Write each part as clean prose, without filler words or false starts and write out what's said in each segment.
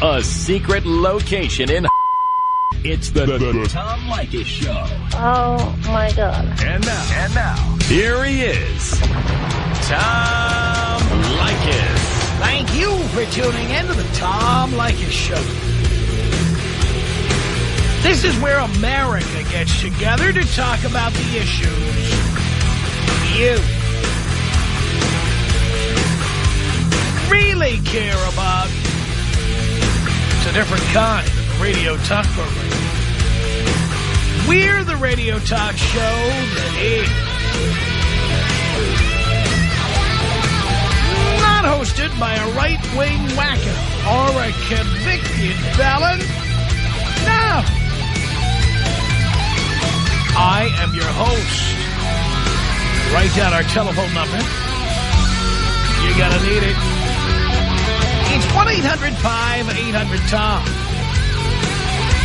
A secret location in It's the Tom Leykis Show. Oh, my God. And now, here he is, Tom Leykis. Thank you for tuning in to the Tom Leykis Show. This is where America gets together to talk about the issues you really care about. It's a different kind of radio talk program. We're the radio talk show that is not hosted by a right-wing wacko or a convicted felon. No. I am your host. Write down our telephone number. You're gonna need it. It's 1-800-5800-TOM.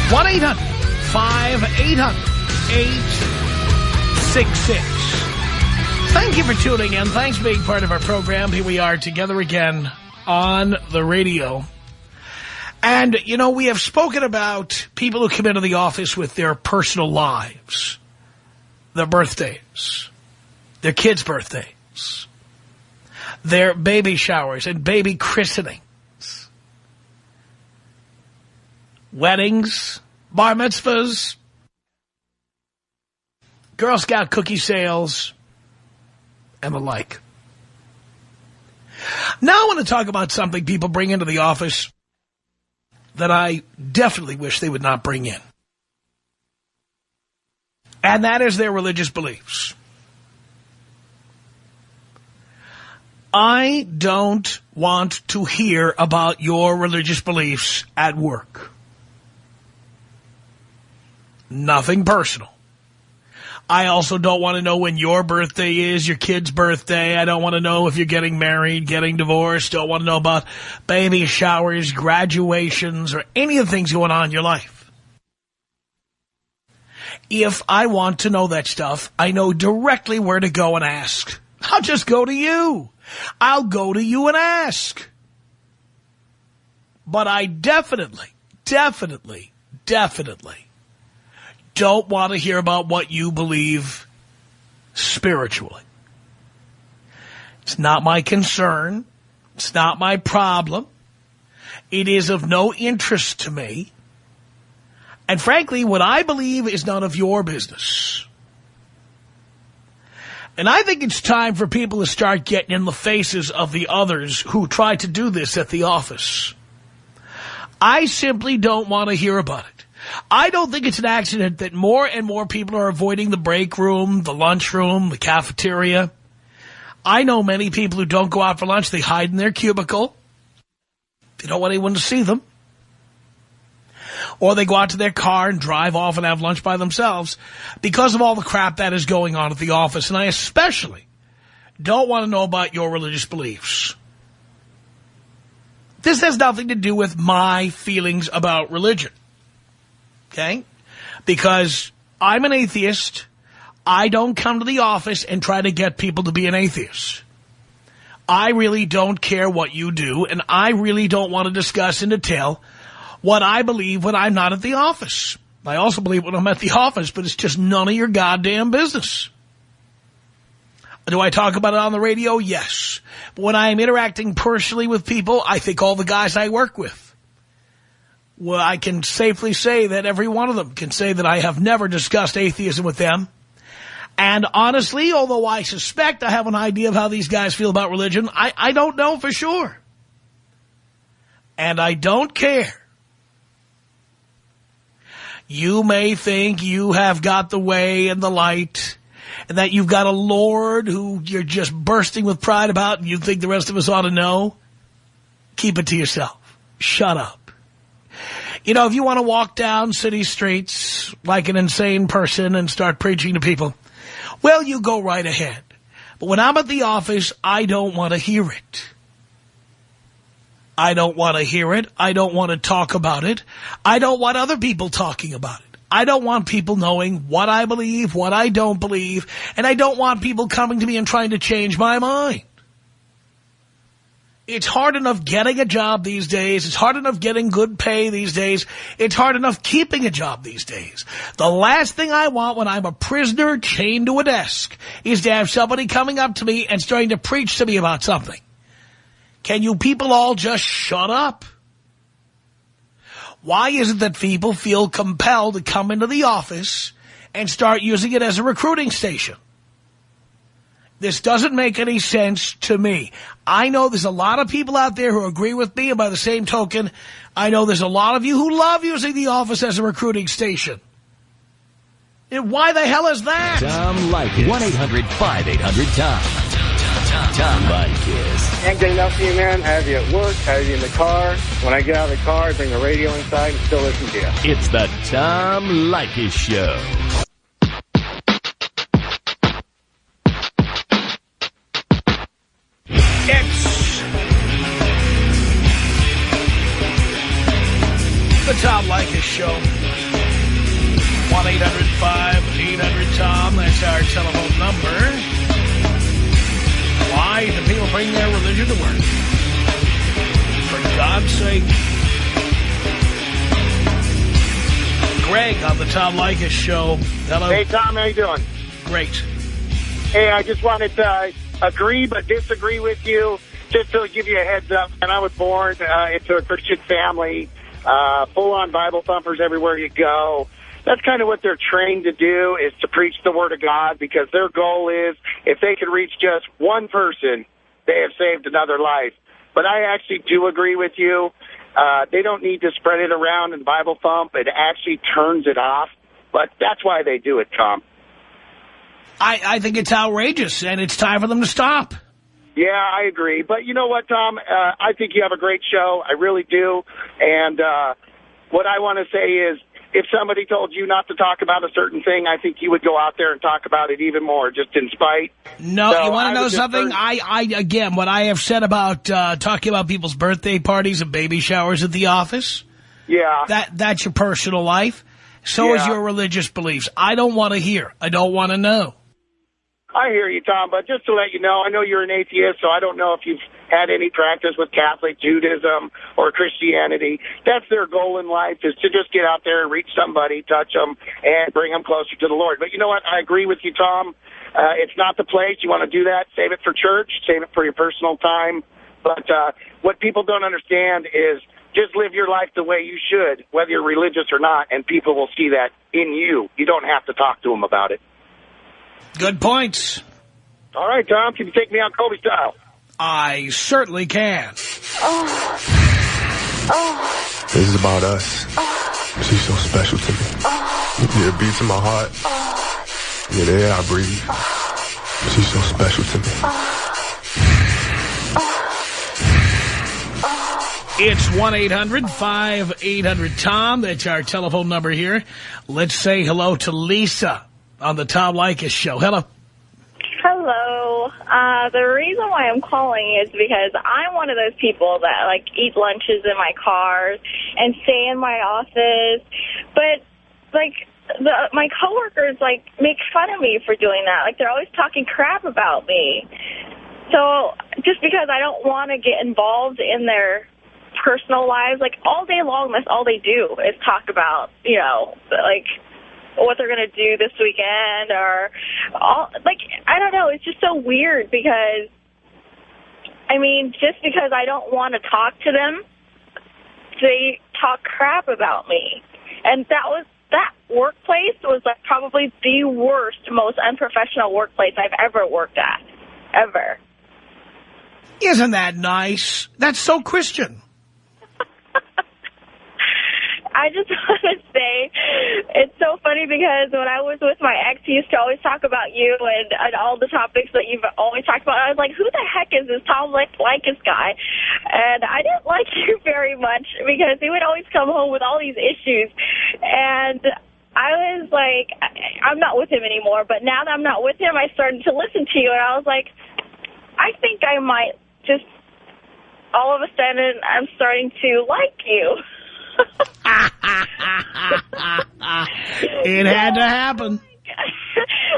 1-800-5800-866. Thank you for tuning in. Thanks for being part of our program. Here we are together again on the radio. And, you know, we have spoken about people who come into the office with their personal lives, their birthdays, their kids' birthdays, their baby showers and baby christenings, weddings, bar mitzvahs, Girl Scout cookie sales, and the like. Now I want to talk about something people bring into the office that I definitely wish they would not bring in. And that is their religious beliefs. I don't want to hear about your religious beliefs at work. Nothing personal. I also don't want to know when your birthday is, your kid's birthday. I don't want to know if you're getting married, getting divorced. Don't want to know about baby showers, graduations, or any of the things going on in your life. If I want to know that stuff, I know directly where to go and ask. I'll just go to you. I'll go to you and ask. But I definitely don't want to hear about what you believe spiritually. It's not my concern. It's not my problem. It is of no interest to me. And frankly, what I believe is none of your business. And I think it's time for people to start getting in the faces of the others who try to do this at the office. I simply don't want to hear about it. I don't think it's an accident that more and more people are avoiding the break room, the lunchroom, the cafeteria. I know many people who don't go out for lunch. They hide in their cubicle. They don't want anyone to see them. Or they go out to their car and drive off and have lunch by themselves because of all the crap that is going on at the office. And I especially don't want to know about your religious beliefs. This has nothing to do with my feelings about religion. Okay? Because I'm an atheist. I don't come to the office and try to get people to be an atheist. I really don't care what you do, and I really don't want to discuss in detail what I believe when I'm not at the office. I also believe when I'm at the office, but it's just none of your goddamn business. Do I talk about it on the radio? Yes. But when I am interacting personally with people, I think all the guys I work with, well, I can safely say that every one of them can say that I have never discussed atheism with them. And honestly, although I suspect I have an idea of how these guys feel about religion, I don't know for sure. And I don't care. You may think you have got the way and the light, and that you've got a Lord who you're just bursting with pride about, and you think the rest of us ought to know. Keep it to yourself. Shut up. You know, if you want to walk down city streets like an insane person and start preaching to people, well, you go right ahead. But when I'm at the office, I don't want to hear it. I don't want to hear it. I don't want to talk about it. I don't want other people talking about it. I don't want people knowing what I believe, what I don't believe, and I don't want people coming to me and trying to change my mind. It's hard enough getting a job these days. It's hard enough getting good pay these days. It's hard enough keeping a job these days. The last thing I want when I'm a prisoner chained to a desk is to have somebody coming up to me and starting to preach to me about something. Can you people all just shut up? Why is it that people feel compelled to come into the office and start using it as a recruiting station? This doesn't make any sense to me. I know there's a lot of people out there who agree with me, and by the same token, I know there's a lot of you who love using the office as a recruiting station. And why the hell is that? Tom Leykis. 1-800-5800-TOM. Tom Leykis. Can't get enough of you, man. I have you at work, I have you in the car. When I get out of the car, I bring the radio inside and still listen to you. It's the Tom Leykis Show. It's the Tom Leykis Show. 1-800-5800-TOM. That's our telephone number. Why do people bring their religion to work? For God's sake. Greg on the Tom Leykis Show. Hello. Hey, Tom, how you doing? Great. Hey, I just wanted to agree but disagree with you, just to give you a heads up. And I was born into a Christian family, full-on Bible thumpers everywhere you go. That's kind of what they're trained to do, is to preach the Word of God, because their goal is, if they can reach just one person, they have saved another life. But I actually do agree with you. They don't need to spread it around and Bible thump. It actually turns it off. But that's why they do it, Tom. I think it's outrageous, and it's time for them to stop. Yeah, I agree. But you know what, Tom? I think you have a great show. I really do. And what I want to say is, if somebody told you not to talk about a certain thing, I think you would go out there and talk about it even more, just in spite. No, so you want to know something? Again, what I have said about talking about people's birthday parties and baby showers at the office, yeah, that's your personal life. So is your religious beliefs. I don't want to hear. I don't want to know. I hear you, Tom, but just to let you know, I know you're an atheist, so I don't know if you've had any practice with Catholic Judaism or Christianity. That's their goal in life, is to just get out there and reach somebody, touch them, and bring them closer to the Lord. But you know what? I agree with you, Tom. It's not the place. You want to do that, save it for church, save it for your personal time. But what people don't understand is just live your life the way you should, whether you're religious or not, and people will see that in you. You don't have to talk to them about it. Good points. All right, Tom, can you take me out Kobe style? I certainly can. This is about us. She's so special to me. Yeah, it beats in my heart. Yeah, the air I breathe. She's so special to me. It's 1-800-5800-TOM. That's our telephone number here. Let's say hello to Lisa on the Tom Leykis Show. Hello. Hello. The reason why I'm calling is because I'm one of those people that, like, eat lunches in my car and stay in my office. But, like, my coworkers, like, make fun of me for doing that. Like, they're always talking crap about me. So just because I don't want to get involved in their personal lives, like, all day long, that's all they do is talk about, you know, like, what they're going to do this weekend, or all, like, I don't know. It's just so weird because, I mean, just because I don't want to talk to them, they talk crap about me. And that workplace was, like, probably the worst, most unprofessional workplace I've ever worked at, ever. Isn't that nice? That's so Christian. I just want to say, it's so funny because when I was with my ex, he used to always talk about you and all the topics that you've always talked about. I was like, who the heck is this Tom Leykis guy? And I didn't like you very much because he would always come home with all these issues. And I was like, I'm not with him anymore. But now that I'm not with him, I started to listen to you. And I was like, I think I might just, all of a sudden, I'm starting to like you. It had to happen. And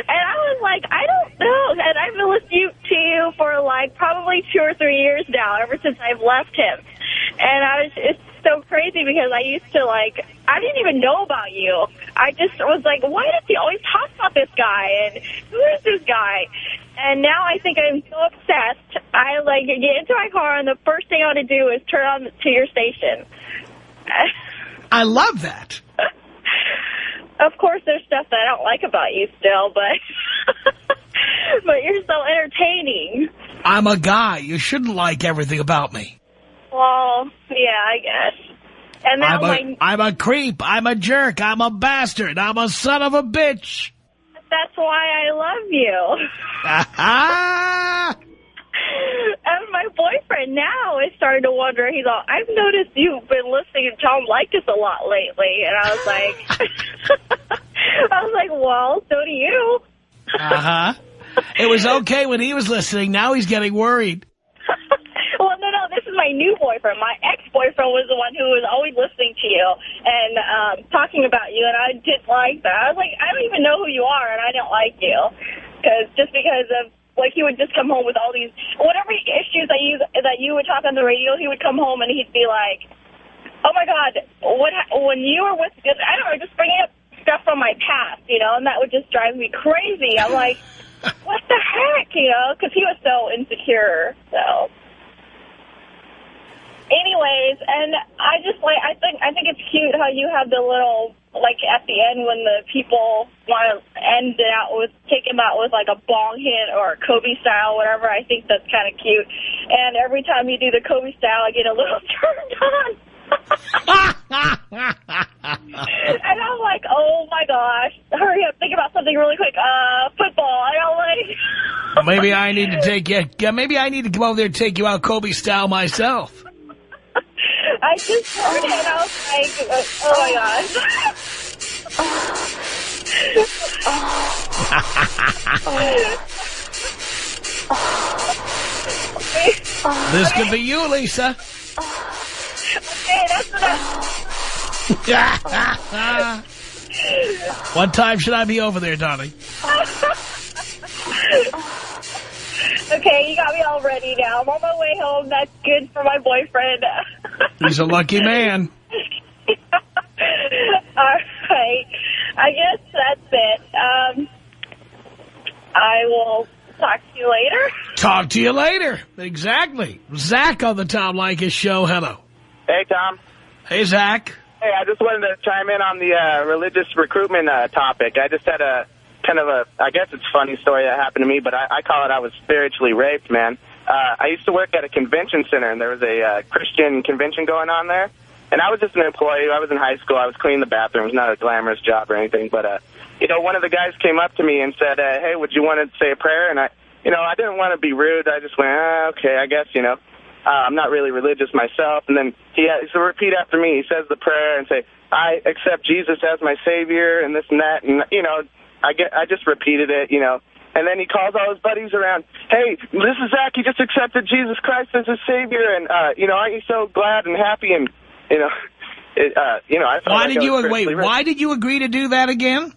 I was like, I don't know. And I've been listening to you for like like probably 2 or 3 years now, ever since I've left him. And it's so crazy because I used to, like, I didn't even know about you. I just was like, why does he always talk about this guy? And who is this guy? And now I think I'm so obsessed. I, like, get into my car, and the first thing I want to do is turn on to your station. I love that. Of course, there's stuff that I don't like about you still, but but you're so entertaining. I'm a guy. You shouldn't like everything about me. Well, yeah, I guess. And now I'm a creep. I'm a jerk. I'm a bastard. I'm a son of a bitch. That's why I love you. And my boyfriend now is starting to wonder. He's all, I've noticed you've been listening to Tom Leykis a lot lately. And I was like, well, so do you. Uh-huh. It was okay when he was listening. Now he's getting worried. Well, no, this is my new boyfriend. My ex-boyfriend was the one who was always listening to you and talking about you, and I didn't like that. I was like, I don't even know who you are, and I don't like you. Just because of, like, he would just come home with all these, whatever issues that you would talk on the radio, he would come home and he'd be like, oh, my God, when you were with, I don't know, just bringing up stuff from my past, you know, and that would just drive me crazy. I'm like, what the heck, you know, because he was so insecure, so... Anyways, and I just like, I think it's cute how you have the little, like, at the end when the people want to end it out with, take him out with, like, a bong hit or a Kobe style, whatever. I think that's kind of cute. And every time you do the Kobe style, I get a little turned on. And I'm like, oh, my gosh, hurry up, think about something really quick. Football, I don't like... Maybe I need to take you, maybe I need to come over there and take you out Kobe style myself. I just heard it, and I was like, oh, my gosh. This could be you, Lisa. Okay, that's enough. What time should I be over there, darling? Okay, you got me all ready now. I'm on my way home. That's good for my boyfriend. He's a lucky man. All right. I guess that's it. I will talk to you later. Talk to you later. Exactly. Zach on the Tom Leykis show. Hello. Hey, Tom. Hey, Zach. Hey, I just wanted to chime in on the religious recruitment topic. I just had a kind of a, I guess it's a funny story that happened to me, but I call it I was spiritually raped, man. I used to work at a convention center, and there was a Christian convention going on there. And I was just an employee. I was in high school. I was cleaning the bathrooms, not a glamorous job or anything. But, you know, one of the guys came up to me and said, hey, would you want to say a prayer? And I didn't want to be rude. I just went, okay, I guess, you know. I'm not really religious myself. And then he has to repeat after me. He says the prayer and say, I accept Jesus as my Savior and this and that. And, you know, I just repeated it, you know. And then he calls all his buddies around. Hey, this is Zach. He just accepted Jesus Christ as his Savior. And, you know, aren't you so glad and happy? And, you know, I felt why did you agree to do that again?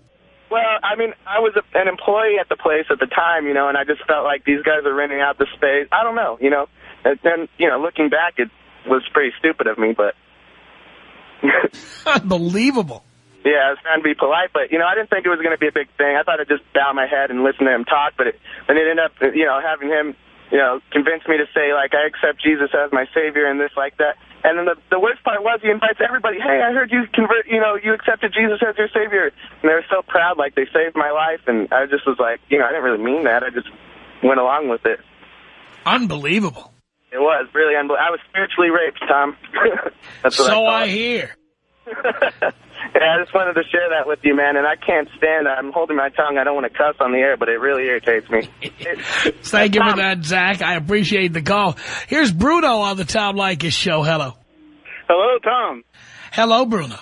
Well, I mean, I was an employee at the place at the time, you know, and I just felt like these guys are renting out the space. I don't know, you know. And then, you know, looking back, it was pretty stupid of me, but... Unbelievable. Yeah, I was trying to be polite, but, you know, I didn't think it was going to be a big thing. I thought I'd just bow my head and listen to him talk, but then it ended up, you know, having him, you know, convince me to say, like, I accept Jesus as my Savior and this, like that. And then the worst part was he invites everybody, hey, I heard you you accepted Jesus as your Savior. And they were so proud, like they saved my life. And I just was like, you know, I didn't really mean that. I just went along with it. Unbelievable. It was really unbelievable. I was spiritually raped, Tom. That's what I hear. Yeah, I just wanted to share that with you, man. And I can't stand it. I'm holding my tongue. I don't want to cuss on the air, but it really irritates me. Thank you for that, Zach. I appreciate the call. Here's Bruno on the Tom Leykis show. Hello. Hello, Tom. Hello, Bruno.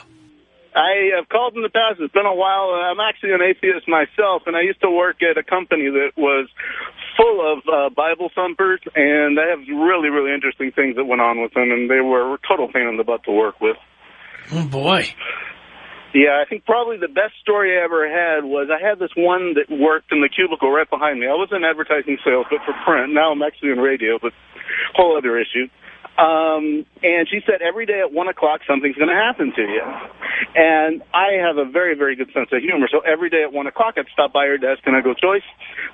I have called in the past. It's been a while. I'm actually an atheist myself, and I used to work at a company that was full of Bible thumpers, and they have really, really interesting things that went on with them, and they were a total pain in the butt to work with. Oh, boy. Yeah, I think probably the best story I ever had was I had this one that worked in the cubicle right behind me. I was in advertising sales, but for print. Now I'm actually in radio, but whole other issue. And she said every day at 1 o'clock something's going to happen to you. And I have a very, very good sense of humor. So every day at 1 o'clock I'd stop by her desk and I'd go, Joyce,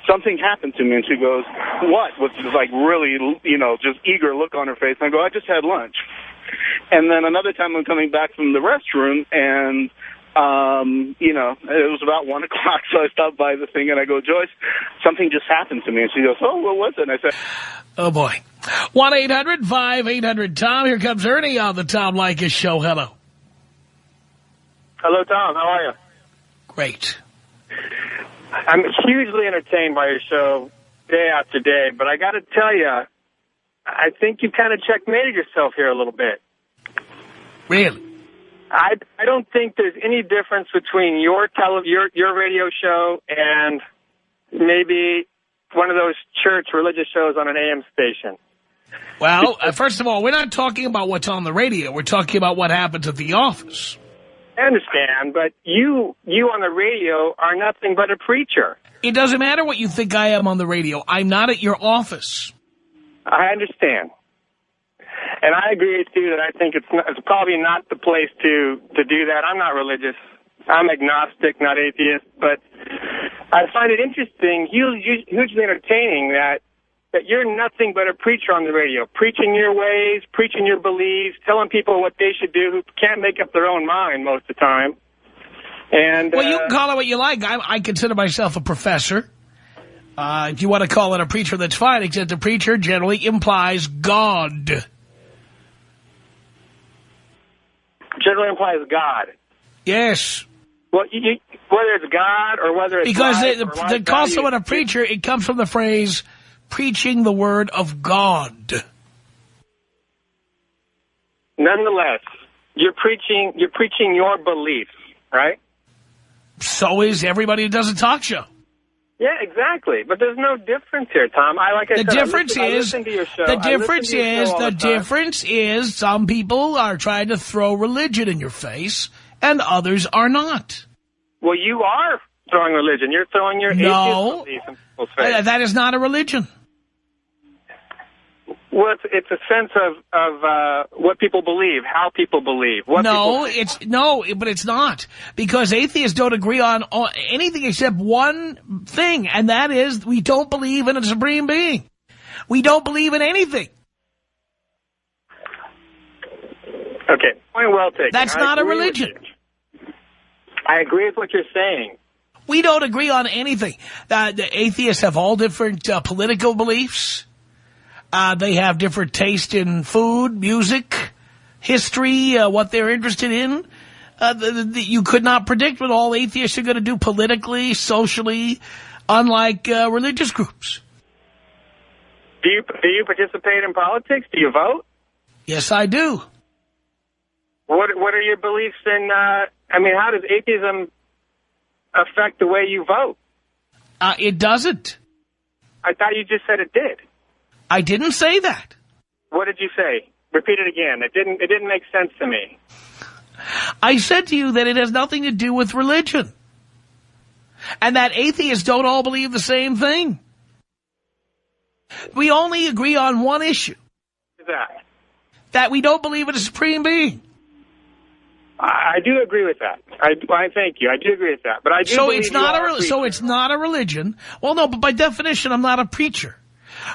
something happened to me. And she goes, what? With this like really, just eager look on her face. And I go, I just had lunch. And then another time I'm coming back from the restroom and, it was about 1 o'clock. So I stopped by the thing and I go, Joyce, something just happened to me. And she goes, oh, what was it? And I said, oh, boy. 1-800-5800-TOM. Here comes Ernie on the Tom Leykis Show. Hello. Hello, Tom. How are you? Great. I'm hugely entertained by your show day after day, but I got to tell you, I think you kind of checkmated yourself here a little bit. Really? I don't think there's any difference between your radio show and maybe one of those church religious shows on an AM station. Well, first of all, we're not talking about what's on the radio. We're talking about what happens at the office. I understand, but you on the radio are nothing but a preacher. It doesn't matter what you think I am on the radio. I'm not at your office. I understand. And I agree with you that I think it's probably not the place to do that. I'm not religious. I'm agnostic, not atheist. But I find it interesting, hugely entertaining that you're nothing but a preacher on the radio, preaching your ways, preaching your beliefs, telling people what they should do who can't make up their own mind most of the time. And well, you can call it what you like. I consider myself a professor. If you want to call it a preacher, that's fine, except a preacher generally implies God. Generally implies God. Yes. Well, whether it's God or whether it's because to call someone a preacher, it comes from the phrase preaching the word of God. Nonetheless, you're preaching your beliefs, right? So is everybody who does a talk show. Yeah, exactly. But there's no difference here, Tom. The difference is some people are trying to throw religion in your face and others are not. Well, you are throwing religion. You're throwing your atheist beliefs in people's face. That is not a religion. Well, it's a sense of what people believe, how people believe. But it's not. Because atheists don't agree on anything except one thing, and that is we don't believe in a supreme being. We don't believe in anything. Okay, point well taken. That's not a religion. I agree with what you're saying. We don't agree on anything. The atheists have all different political beliefs. They have different taste in food, music, history, what they're interested in. You could not predict what all atheists are going to do politically, socially, unlike religious groups. Do you participate in politics? Do you vote? Yes, I do. What are your beliefs in, how does atheism affect the way you vote? It doesn't. I thought you just said it did. I didn't say that. What did you say? Repeat it again. It didn't make sense to me. I said to you that it has nothing to do with religion. And that atheists don't all believe the same thing. We only agree on one issue. What is that? That we don't believe in a supreme being. I do agree with that. I thank you. I do agree with that. But I do believe it's not a religion. Well, no, but by definition, I'm not a preacher.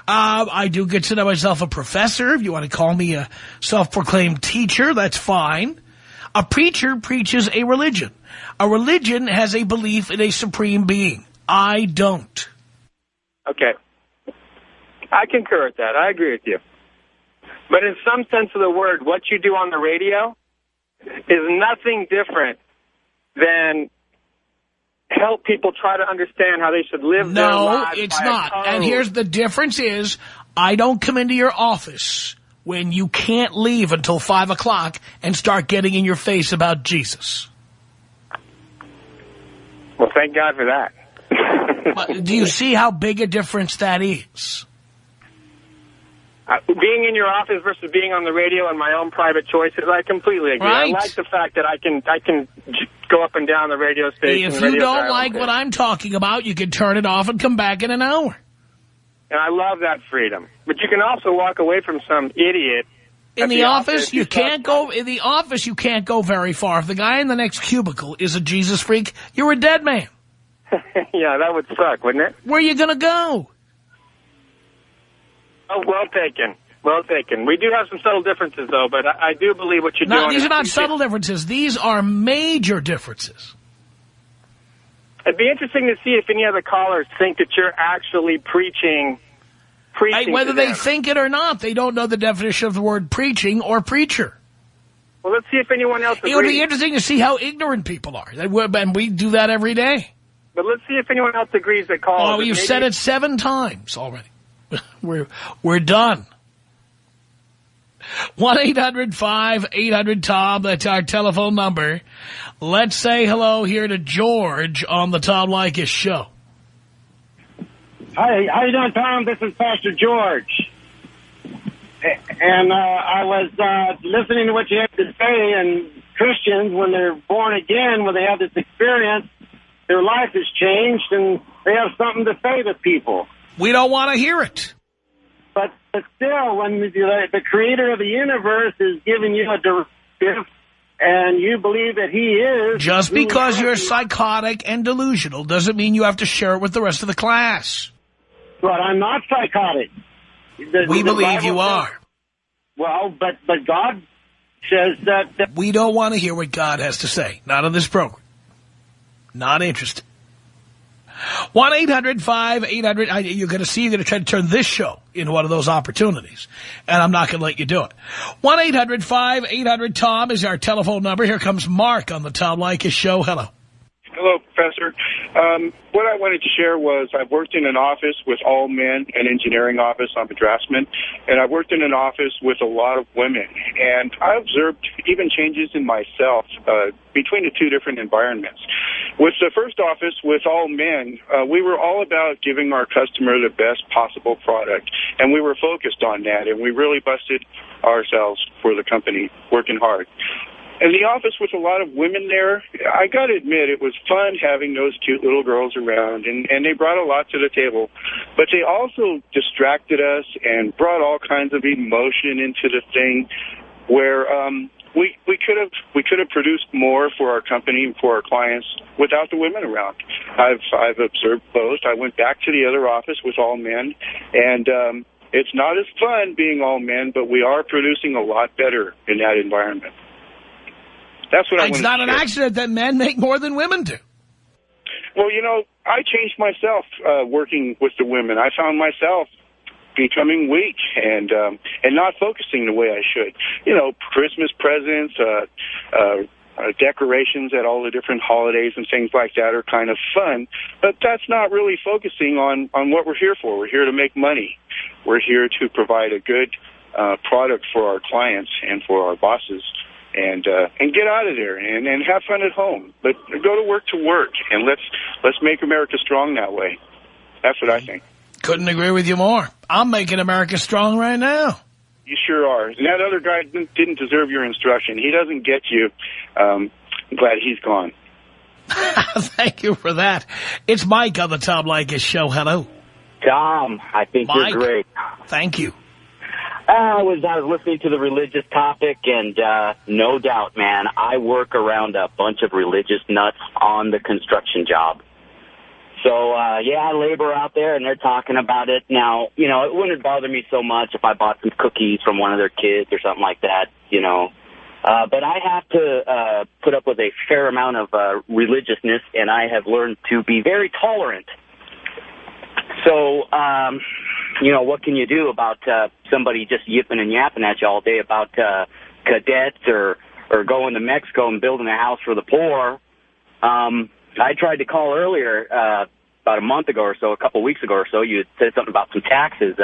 I do consider myself a professor. If you want to call me a self-proclaimed teacher, that's fine. A preacher preaches a religion. A religion has a belief in a supreme being. I don't. Okay. I concur with that. I agree with you. But in some sense of the word, what you do on the radio is nothing different than help people try to understand how they should live their lives. No, it's not. And here's the difference is, I don't come into your office when you can't leave until 5 o'clock and start getting in your face about Jesus. Well, thank God for that. Do you see how big a difference that is? Being in your office versus being on the radio and my own private choices, I completely agree. Right. I like the fact that I can go up and down the radio station. If you don't like what I'm talking about, you can turn it off and come back in an hour. And I love that freedom. But you can also walk away from some idiot. In the office, you can't go. In the office, you can't go very far. If the guy in the next cubicle is a Jesus freak, you're a dead man. Yeah, that would suck, wouldn't it? Where are you going to go? Oh, well taken. Well taken. We do have some subtle differences, though, but I do believe what you're doing. These are not subtle differences. These are major differences. It'd be interesting to see if any other callers think that you're actually preaching whether they think it or not, they don't know the definition of the word preaching or preacher. Well, let's see if anyone else agrees. It would be interesting to see how ignorant people are. And we do that every day. But let's see if anyone else agrees that calls. Oh, you've said it 7 times already. We're done. 1-800-5800-TOM. That's our telephone number. Let's say hello here to George on the Tom Leykis show. Hi, how you doing, Tom? This is Pastor George. And I was listening to what you had to say, and Christians, when they're born again, when they have this experience, their life has changed, and they have something to say to people. We don't want to hear it. But still, when the creator of the universe is giving you a directive, and you believe that he is... Just because you're psychotic and delusional doesn't mean you have to share it with the rest of the class. But I'm not psychotic. We believe you are. Well, but God says that... We don't want to hear what God has to say. Not on this program. Not interested. 1-800-5800. You're going to try to turn this show into one of those opportunities. And I'm not going to let you do it. 1-800-5800-TOM is our telephone number. Here comes Mark on the Tom Leykis show. Hello. Hello, Professor. What I wanted to share was I've worked in an office with all men, an engineering office. I'm a draftsman. And I've worked in an office with a lot of women. And I observed even changes in myself between the two different environments. With the first office, with all men, we were all about giving our customer the best possible product. And we were focused on that. And we really busted ourselves for the company, working hard. In the office with a lot of women there, I got to admit it was fun having those cute little girls around, and they brought a lot to the table. But they also distracted us and brought all kinds of emotion into the thing where we could have produced more for our company and for our clients without the women around. I've observed both. I went back to the other office with all men, and it's not as fun being all men, but we are producing a lot better in that environment. That's what It's not an accident that men make more than women do. Well, you know, I changed myself working with the women. I found myself becoming weak and not focusing the way I should. You know, Christmas presents, decorations at all the different holidays and things like that are kind of fun, but that's not really focusing on what we're here for. We're here to make money. We're here to provide a good product for our clients and for our bosses. And get out of there and have fun at home. But go to work, and let's make America strong that way. That's what I think. Couldn't agree with you more. I'm making America strong right now. You sure are. And that other guy didn't deserve your instruction. He doesn't get you. I'm glad he's gone. Thank you for that. It's Mike on the Tom Leykis show. Hello. Tom, I think Mike, you're great. Thank you. I was listening to the religious topic, and no doubt, man, I work around a bunch of religious nuts on the construction job. So, yeah, I labor out there, and they're talking about it. Now, you know, it wouldn't bother me so much if I bought some cookies from one of their kids or something like that, you know. But I have to put up with a fair amount of religiousness, and I have learned to be very tolerant. So, you know, what can you do about somebody just yipping and yapping at you all day about cadets or going to Mexico and building a house for the poor? I tried to call earlier, about a month ago or so, a couple weeks ago or so. You had said something about some taxes,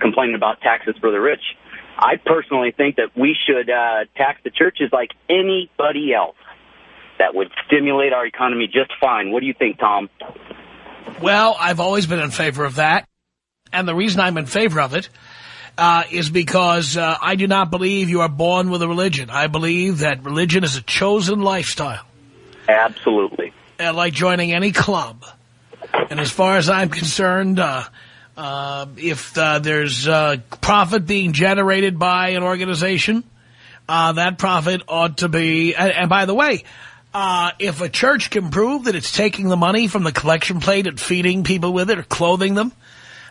complaining about taxes for the rich. I personally think that we should tax the churches like anybody else. That would stimulate our economy just fine. What do you think, Tom? Well, I've always been in favor of that. And the reason I'm in favor of it is because I do not believe you are born with a religion. I believe that religion is a chosen lifestyle. Absolutely. Like joining any club. And as far as I'm concerned, if there's profit being generated by an organization, that profit ought to be... And by the way, if a church can prove that it's taking the money from the collection plate and feeding people with it or clothing them,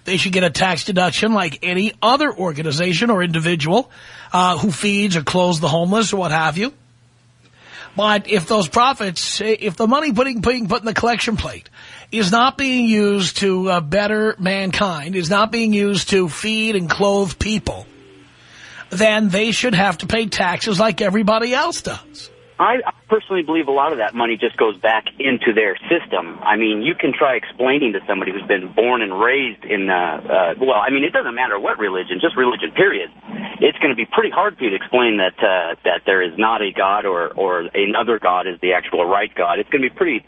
they should get a tax deduction like any other organization or individual who feeds or clothes the homeless or what have you. But if those profits, if the money being put in the collection plate is not being used to better mankind, is not being used to feed and clothe people, then they should have to pay taxes like everybody else does. I personally believe a lot of that money just goes back into their system. I mean, you can try explaining to somebody who's been born and raised in, well, I mean, it doesn't matter what religion, just religion, period. It's going to be pretty hard for you to explain that that there is not a God or another God is the actual right God. It's going to be pretty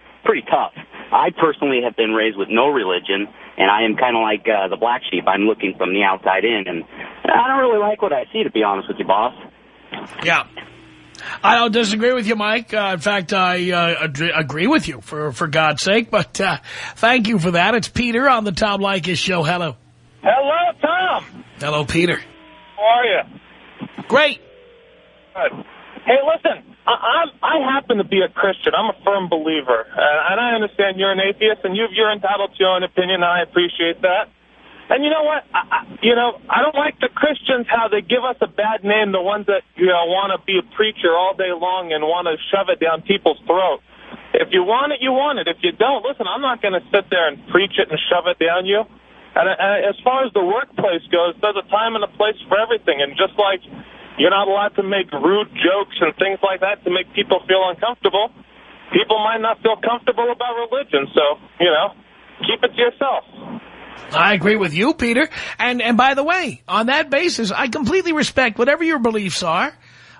tough. I personally have been raised with no religion, and I am kind of like the black sheep. I'm looking from the outside in, and I don't really like what I see, to be honest with you, boss. Yeah. I don't disagree with you, Mike. In fact, I agree with you, for God's sake. But thank you for that. It's Peter on the Tom Leykis Show. Hello. Hello, Tom. Hello, Peter. How are you? Great. Good. Hey, listen, I happen to be a Christian. I'm a firm believer. And I understand you're an atheist, and you're entitled to your own opinion, and I appreciate that. And you know what? I don't like the Christians, how they give us a bad name, the ones that, want to be a preacher all day long and want to shove it down people's throats. If you want it, you want it. If you don't, listen, I'm not going to sit there and preach it and shove it down you. And as far as the workplace goes, there's a time and a place for everything. And just like you're not allowed to make rude jokes and things like that to make people feel uncomfortable, people might not feel comfortable about religion. So, keep it to yourself. I agree with you, Peter. And by the way, on that basis, I completely respect whatever your beliefs are,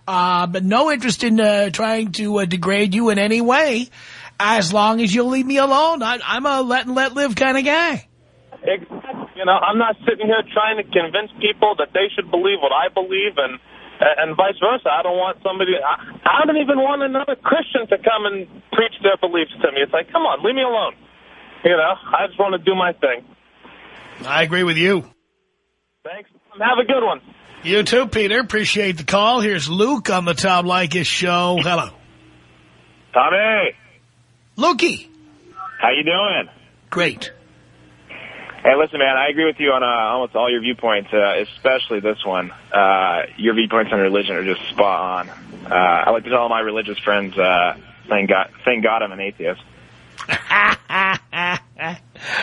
but no interest in trying to degrade you in any way, as long as you'll leave me alone. I'm a let live kind of guy. Exactly. I'm not sitting here trying to convince people that they should believe what I believe, and vice versa. I don't want somebody... I don't even want another Christian to come and preach their beliefs to me. It's like, come on, leave me alone. I just want to do my thing. I agree with you. Thanks. Have a good one. You too, Peter. Appreciate the call. Here's Luke on the Tom Leykis Show. Hello. Tommy. Lukey. How you doing? Great. Hey, listen, man, I agree with you on almost all your viewpoints, especially this one. Your viewpoints on religion are just spot on. I like to tell all my religious friends, thank God I'm an atheist.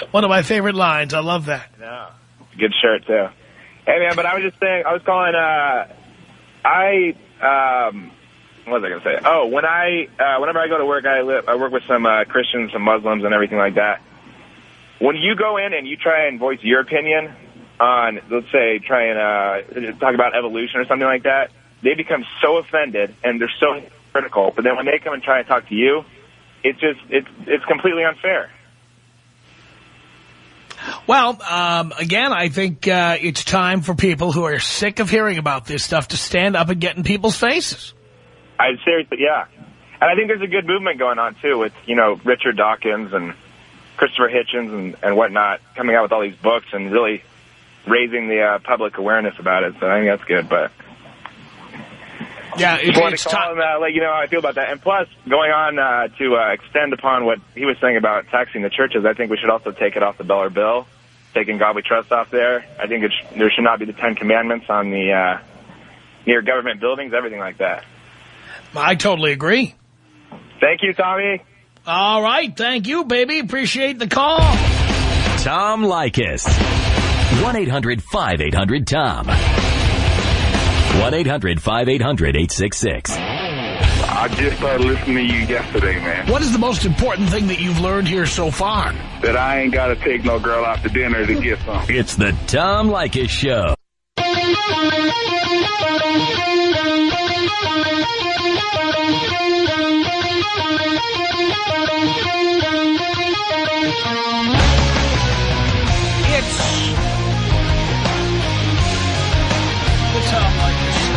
One of my favorite lines. I love that. No, good shirt too. Hey man, but I was just saying, I was calling. What was I gonna say? Oh, whenever I go to work, I work with some Christians, some Muslims, and everything like that. When you go in and you try and voice your opinion on, let's say, try and talk about evolution or something like that, they become so offended and they're so critical. But then when they come and try and talk to you, it's completely unfair. Well, again, I think it's time for people who are sick of hearing about this stuff to stand up and get in people's faces. Seriously, yeah. And I think there's a good movement going on, too, with, Richard Dawkins and Christopher Hitchens and whatnot coming out with all these books and really raising the public awareness about it. So I think that's good, but... Yeah, it's time. Let you know how I feel about that. And plus, going on to extend upon what he was saying about taxing the churches, I think we should also take it off the dollar bill, taking God We Trust off there. I think there should not be the 10 Commandments on the near government buildings, everything like that. I totally agree. Thank you, Tommy. All right. Thank you, baby. Appreciate the call. Tom Leykis. 1-800-5800-TOM. 1-800-5800-866. I just started listening to you yesterday, man. What is the most important thing that you've learned here so far? That I ain't got to take no girl out to dinner to get some. It's the Tom Leykis Show. It's the Tom Leykis Show.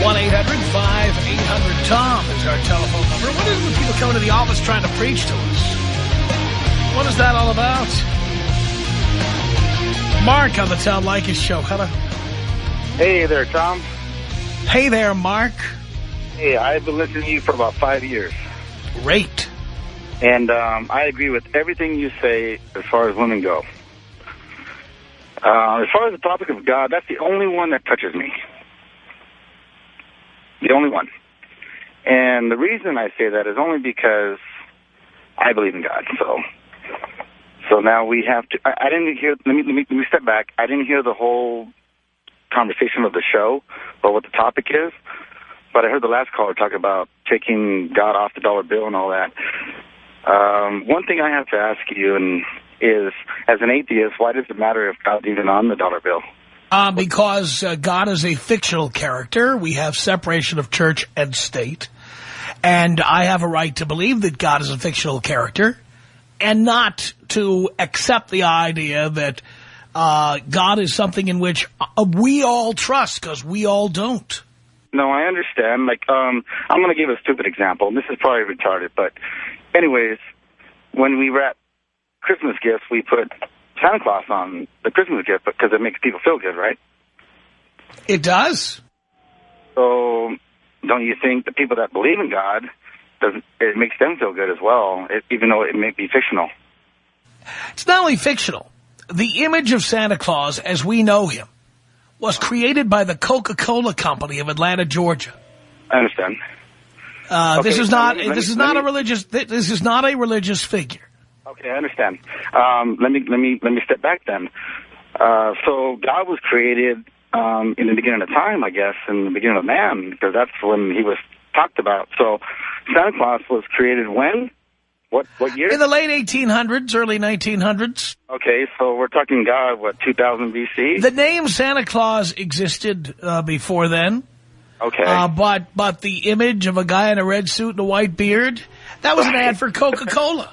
1-800-5800-TOM. 1-800-TOM is our telephone number. What is it with people coming to the office trying to preach to us? What is that all about? Mark on the Tom Leykis show. Hello. Hey there, Tom. Hey there, Mark. Hey, I've been listening to you for about 5 years. Great. And I agree with everything you say as far as women go. As far as the topic of God, that's the only one that touches me. The only one. And the reason I say that is only because I believe in God. So now we have to... I didn't hear... Let me step back. I didn't hear the whole conversation of the show or what the topic is, but I heard the last caller talk about taking God off the dollar bill and all that. One thing I have to ask you is, as an atheist, why does it matter if God's even on the dollar bill? Because God is a fictional character. We have separation of church and state. And I have a right to believe that God is a fictional character and not to accept the idea that God is something in which we all trust, because we all don't. No, I understand. Like, I'm going to give a stupid example, and this is probably retarded, but anyways, when we wrap Christmas gifts, we put Santa Claus on the Christmas gift because it makes people feel good, right? It does. So don't you think the people that believe in God, it makes them feel good as well, even though it may be fictional? It's not only fictional. The image of Santa Claus, as we know him, was created by the Coca-Cola Company of Atlanta, Georgia. I understand. This is not a religious figure. Okay, I understand. Let me step back then. So God was created in the beginning of time, I guess, in the beginning of man, because that's when he was talked about. So Santa Claus was created when? What year? In the late 1800s, early 1900s. Okay, so we're talking God, 2000 BC? The name Santa Claus existed before then. Okay. But the image of a guy in a red suit and a white beard, that was an ad for Coca-Cola.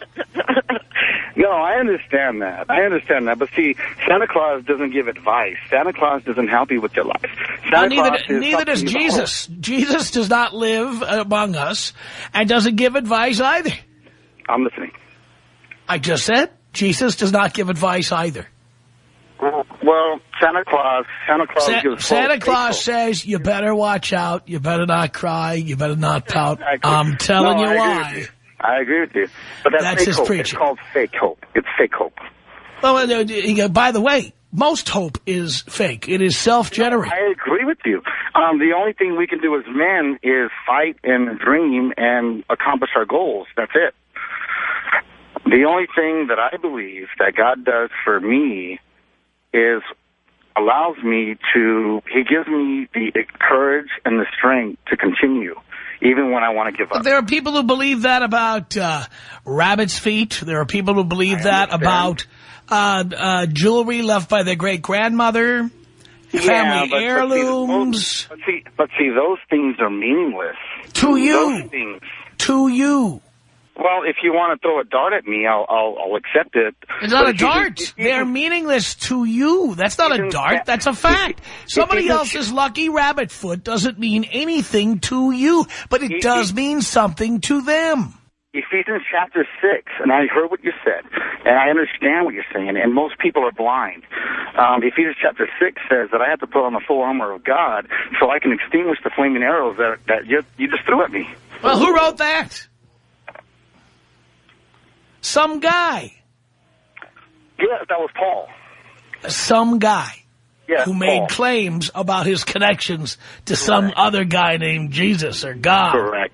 No, I understand that. But see, Santa Claus doesn't give advice. Santa Claus doesn't help you with your life. Neither does Jesus. Jesus does not live among us and doesn't give advice either. I'm listening. I just said Jesus does not give advice either. Well, Santa Claus gives Santa Claus says you better watch out, you better not cry, you better not pout. I'm telling you why. I agree with you. But that's his hope. preaching. It's called fake hope. It's fake hope. Well, by the way, most hope is fake. It is self-generated. I agree with you. The only thing we can do as men is fight and dream and accomplish our goals. That's it. The only thing that I believe that God does for me is he gives me the courage and the strength to continue, even when I want to give up. But there are people who believe that about rabbit's feet. There are people who believe that about jewelry left by their great-grandmother, family heirlooms. But see, those things are meaningless. To you. Those things. To you. Well, if you want to throw a dart at me, I'll accept it. It's not a dart. They're meaningless to you. That's not a dart. That's a fact. Somebody else's lucky rabbit foot doesn't mean anything to you, but it does mean something to them. Ephesians chapter 6, and I heard what you said, and I understand what you're saying, and most people are blind. Ephesians chapter 6 says that I have to put on the full armor of God so I can extinguish the flaming arrows that you just threw at me. Well, who wrote that? Some guy. Yes, that was Paul. Some guy who made Paul. claims about his connections to some other guy named Jesus or God. Correct.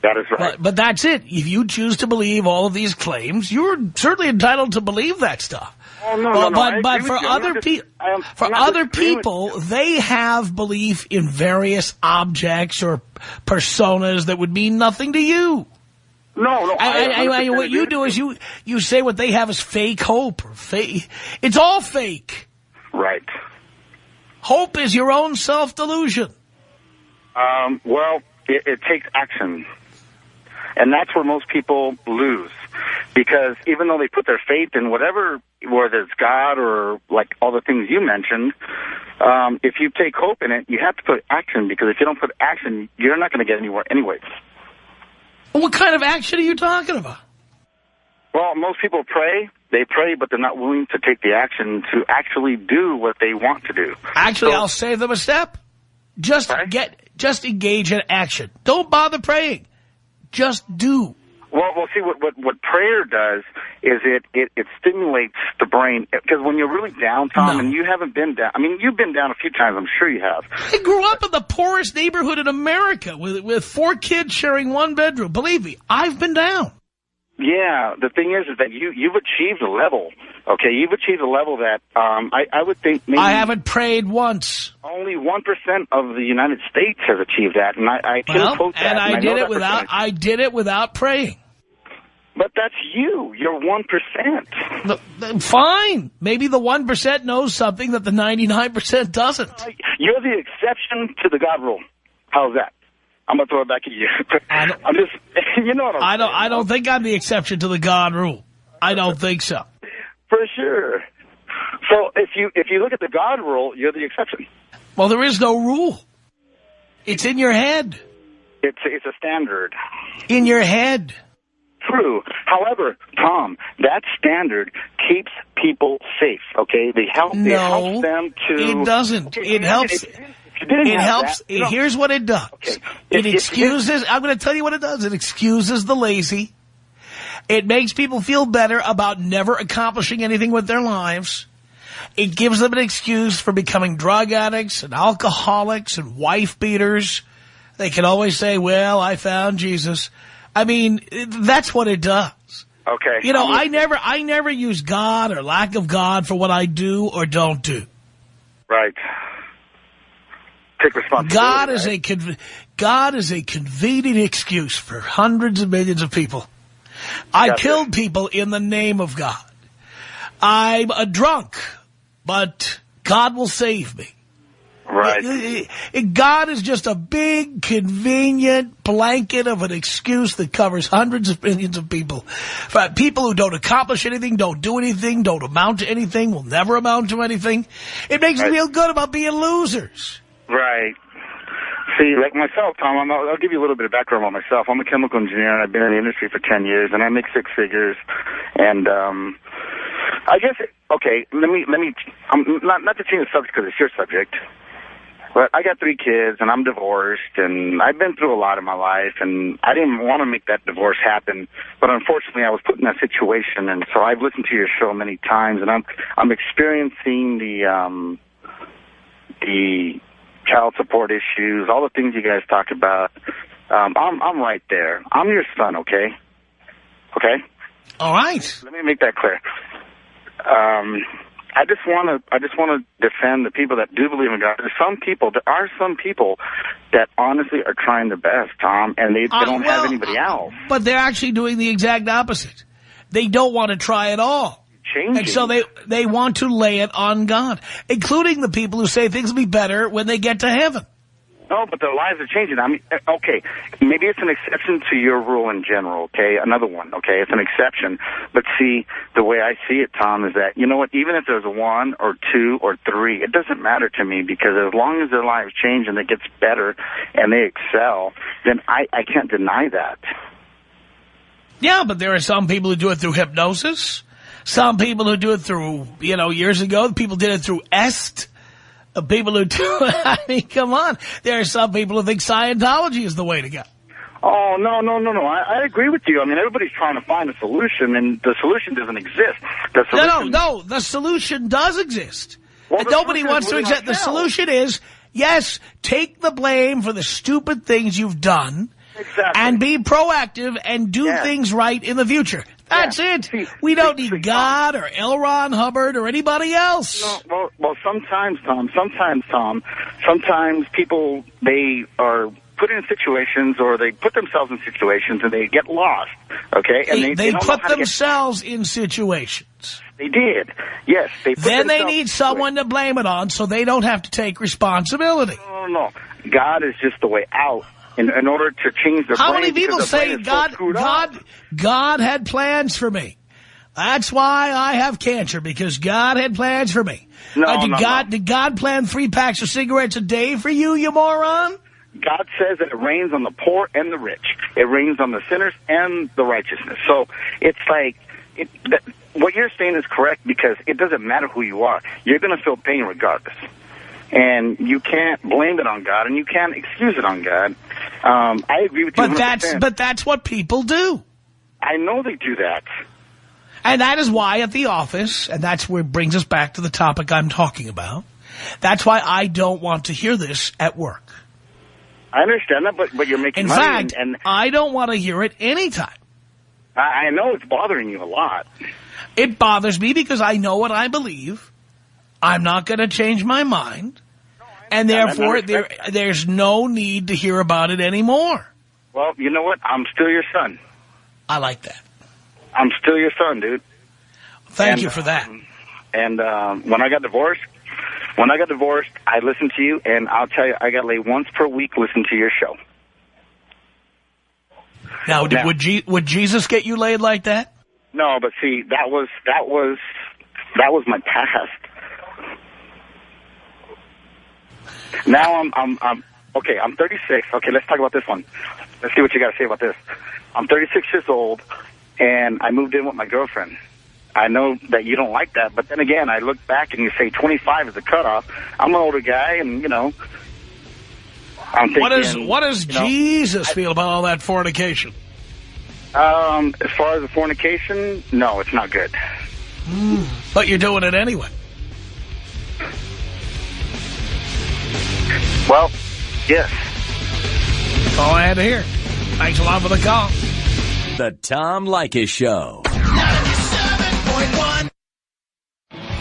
That is right. But that's it. If you choose to believe all of these claims, you're certainly entitled to believe that stuff. Oh, no. But for other people, they have belief in various objects or personas that would mean nothing to you. No. What you do is you say what they have is fake hope. Or fake. It's all fake. Right. Hope is your own self-delusion. Well, it takes action. And that's where most people lose. Because even though they put their faith in whatever, whether it's God or like all the things you mentioned, if you take hope in it, you have to put action, because if you don't put action, you're not going to get anywhere anyways. What kind of action are you talking about? Well, most people pray. They pray, but they're not willing to take the action to actually do what they want to do. Actually, I'll save them a step. Just engage in action. Don't bother praying. Just do. Well, see, what prayer does is it stimulates the brain. Because when you're really down, Tom, and you haven't been down. I mean, you've been down a few times. I'm sure you have. I grew up in the poorest neighborhood in America with 4 kids sharing 1 bedroom. Believe me, I've been down. Yeah, the thing is that you've achieved a level. Okay, you've achieved a level that I would think maybe I haven't prayed once. Only 1% of the United States has achieved that, and I can quote that. And I did it without praying. But that's you. You're 1%. Fine. Maybe the 1% knows something that the 99% doesn't. You're the exception to the God rule. How's that? I'm going to throw it back at you. I'm just, you know what I'm saying. I don't think I'm the exception to the God rule. I don't think so. For sure. So if you look at the God rule, you're the exception. Well, there is no rule. It's in your head. It's a standard. In your head. True. However, Tom, that standard keeps people safe, okay? It helps them to... it doesn't. Okay, it helps... It helps. That, here's what it does. Okay. It excuses... I'm going to tell you what it does. It excuses the lazy. It makes people feel better about never accomplishing anything with their lives. It gives them an excuse for becoming drug addicts and alcoholics and wife beaters. They can always say, well, I found Jesus. I mean, that's what it does. Okay. You know, I never use God or lack of God for what I do or don't do. Right. Take responsibility. God is a convenient excuse for hundreds of millions of people. I killed people in the name of God. I'm a drunk, but God will save me. Right. God is just a big, convenient blanket of an excuse that covers hundreds of millions of people. For people who don't accomplish anything, don't do anything, don't amount to anything, will never amount to anything. It makes them feel good about being losers. Right. See, like myself, Tom, I'll give you a little bit of background on myself. I'm a chemical engineer, and I've been in the industry for 10 years, and I make 6 figures. And I guess, okay, let me not to change the subject because it's your subject, but I got 3 kids, and I'm divorced, and I've been through a lot in my life, and I didn't want to make that divorce happen, but unfortunately I was put in that situation, and so I've listened to your show many times, and I'm experiencing the child support issues, all the things you guys talk about. I'm right there. I'm your son, okay? Okay? All right. Let me make that clear. I just want to defend the people that do believe in God. There are some people that honestly are trying their best, Tom, and they don't have anybody else. But they're actually doing the exact opposite. They don't want to try at all. Changing. And so they want to lay it on God, including the people who say things will be better when they get to heaven. No, but their lives are changing. I mean, okay, maybe it's an exception to your rule in general, okay? Another one, okay? It's an exception. But see, the way I see it, Tom, is that, you know what, even if there's 1 or 2 or 3, it doesn't matter to me, because as long as their lives change and it gets better and they excel, then I can't deny that. Yeah, but there are some people who do it through hypnosis. Some people who do it through, years ago, people did it through EST. People who do it, I mean, come on. There are some people who think Scientology is the way to go. Oh, no. I agree with you. I mean, everybody's trying to find a solution, and the solution doesn't exist. No, the solution does exist. Well, and nobody wants to accept. The solution is, yes, take the blame for the stupid things you've done. Exactly. And be proactive and do things right in the future. That's it. We don't need God or L. Ron Hubbard or anybody else. No, well, sometimes people, they are put in situations, or they put themselves in situations and they get lost, okay? And they put themselves in situations. They did, yes. Then they need someone to blame it on so they don't have to take responsibility. No. God is just the way out in order to change their brain. How many people say God had plans for me? That's why I have cancer, because God had plans for me. Did God plan 3 packs of cigarettes a day for you, you moron? God says that it rains on the poor and the rich. It rains on the sinners and the righteousness. So it's like, what you're saying is correct, because it doesn't matter who you are. You're going to feel pain regardless. And you can't blame it on God, and you can't excuse it on God. I agree with you 100%. But that's what people do. I know they do that. And that is why at the office, and that's where it brings us back to the topic I'm talking about, that's why I don't want to hear this at work. I understand that, but you're making money. In fact, I don't want to hear it anytime. I know it's bothering you a lot. It bothers me because I know what I believe. I'm not going to change my mind. And therefore, there's no need to hear about it anymore. Well, you know what? I'm still your son. I like that. I'm still your son, dude. Thank you for that. And when I got divorced, I listened to you, and I'll tell you, I got laid once per week listening to your show. Now, would Jesus get you laid like that? No, but see, that was my past. Now I'm okay. I'm 36. Okay, let's talk about this one. Let's see what you got to say about this. I'm 36 years old, and I moved in with my girlfriend. I know that you don't like that, but then again, I look back and you say 25 is the cutoff. I'm an older guy, and I'm thinking. What does Jesus feel about all that fornication? As far as the fornication, no, it's not good. But you're doing it anyway. Well, yes. That's all I had to hear. Thanks a lot for the call. The Tom Leykis Show. 97.1.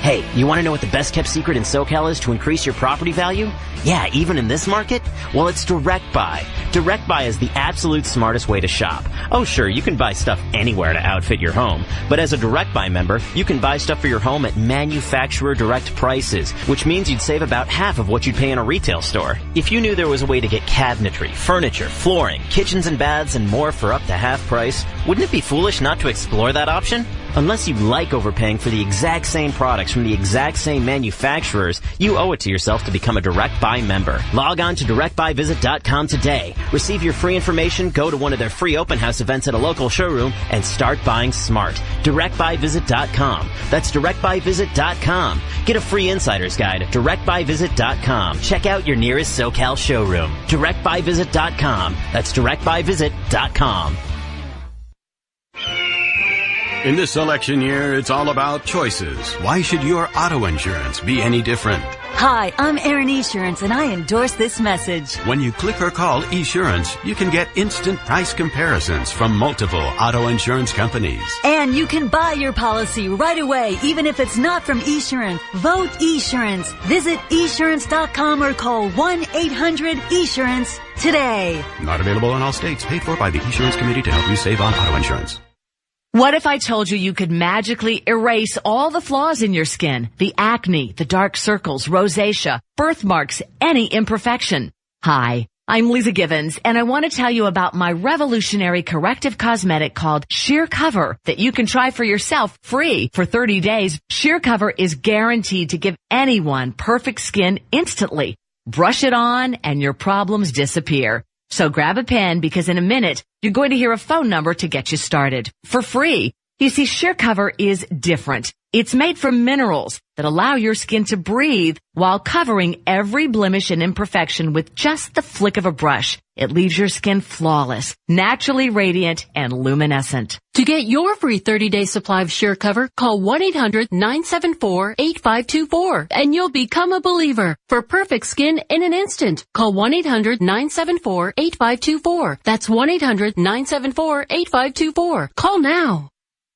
Hey, you want to know what the best kept secret in SoCal is to increase your property value? Yeah, even in this market? Well, it's Direct Buy. Direct Buy is the absolute smartest way to shop. Oh, sure, you can buy stuff anywhere to outfit your home. But as a Direct Buy member, you can buy stuff for your home at manufacturer direct prices, which means you'd save about half of what you'd pay in a retail store. If you knew there was a way to get cabinetry, furniture, flooring, kitchens and baths, and more for up to half price, wouldn't it be foolish not to explore that option? Unless you like overpaying for the exact same products from the exact same manufacturers, you owe it to yourself to become a Direct Buy member. Log on to directbuyvisit.com today. Receive your free information, go to one of their free open house events at a local showroom, and start buying smart. Directbuyvisit.com. That's directbuyvisit.com. Get a free insider's guide at directbuyvisit.com. Check out your nearest SoCal showroom. Directbuyvisit.com. That's directbuyvisit.com. In this election year, it's all about choices. Why should your auto insurance be any different? Hi, I'm Erin Esurance, and I endorse this message. When you click or call Esurance, you can get instant price comparisons from multiple auto insurance companies. And you can buy your policy right away, even if it's not from Esurance. Vote Esurance. Visit Esurance.com or call 1-800-ESURANCE today. Not available in all states. Paid for by the Esurance Committee to help you save on auto insurance. What if I told you you could magically erase all the flaws in your skin? The acne, the dark circles, rosacea, birthmarks, any imperfection. Hi, I'm Lisa Givens, and I want to tell you about my revolutionary corrective cosmetic called Sheer Cover that you can try for yourself free for 30 days. Sheer Cover is guaranteed to give anyone perfect skin instantly. Brush it on and your problems disappear. So grab a pen because in a minute, you're going to hear a phone number to get you started for free. You see, Sheer Cover is different. It's made from minerals that allow your skin to breathe while covering every blemish and imperfection with just the flick of a brush. It leaves your skin flawless, naturally radiant, and luminescent. To get your free 30-day supply of Sheer Cover, call 1-800-974-8524 and you'll become a believer. For perfect skin in an instant, call 1-800-974-8524. That's 1-800-974-8524. Call now.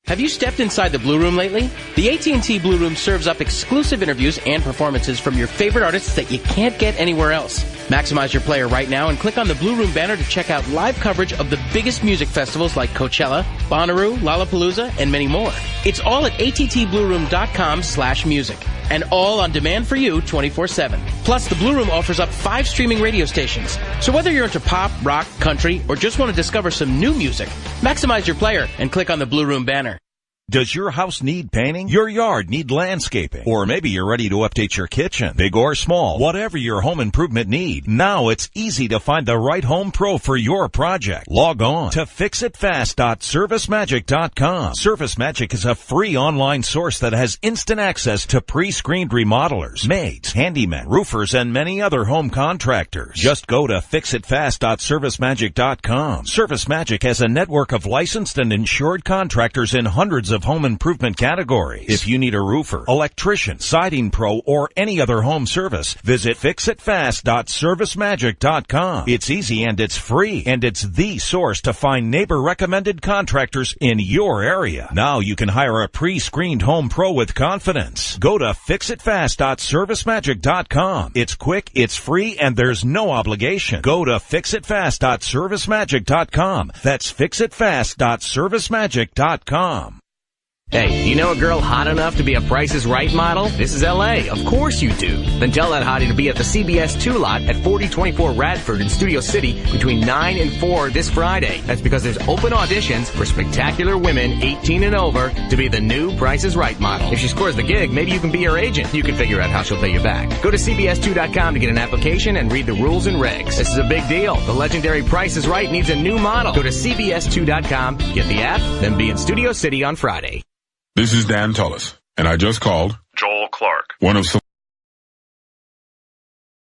Have you stepped inside the Blue Room lately? The AT&T Blue Room serves up exclusive interviews and performances from your favorite artists that you can't get anywhere else. Maximize your player right now and click on the Blue Room banner to check out live coverage of the biggest music festivals like Coachella, Bonnaroo, Lollapalooza, and many more. It's all at attblueroom.com/music. And all on demand for you 24/7. Plus, the Blue Room offers up 5 streaming radio stations. So whether you're into pop, rock, country, or just want to discover some new music, maximize your player and click on the Blue Room banner. Does your house need painting? Your yard need landscaping? Or maybe you're ready to update your kitchen? Big or small, whatever your home improvement need, now it's easy to find the right home pro for your project. Log on to fixitfast.servicemagic.com. ServiceMagic is a free online source that has instant access to pre-screened remodelers, maids, handymen, roofers, and many other home contractors. Just go to fixitfast.servicemagic.com. ServiceMagic has a network of licensed and insured contractors in hundreds of home improvement categories. If you need a roofer, electrician, siding pro, or any other home service, visit fixitfast.servicemagic.com. It's easy and it's free, and it's the source to find neighbor-recommended contractors in your area. Now you can hire a pre-screened home pro with confidence. Go to fixitfast.servicemagic.com. It's quick, it's free, and there's no obligation. Go to fixitfast.servicemagic.com. That's fixitfast.servicemagic.com. Hey, do you know a girl hot enough to be a Price is Right model? This is L.A. Of course you do. Then tell that hottie to be at the CBS 2 lot at 4024 Radford in Studio City between 9 and 4 this Friday. That's because there's open auditions for spectacular women 18 and over to be the new Price is Right model. If she scores the gig, maybe you can be her agent. You can figure out how she'll pay you back. Go to CBS2.com to get an application and read the rules and regs. This is a big deal. The legendary Price is Right needs a new model. Go to CBS2.com, get the app, then be in Studio City on Friday. This is Dan Tullis, and I just called Joel Clark, one of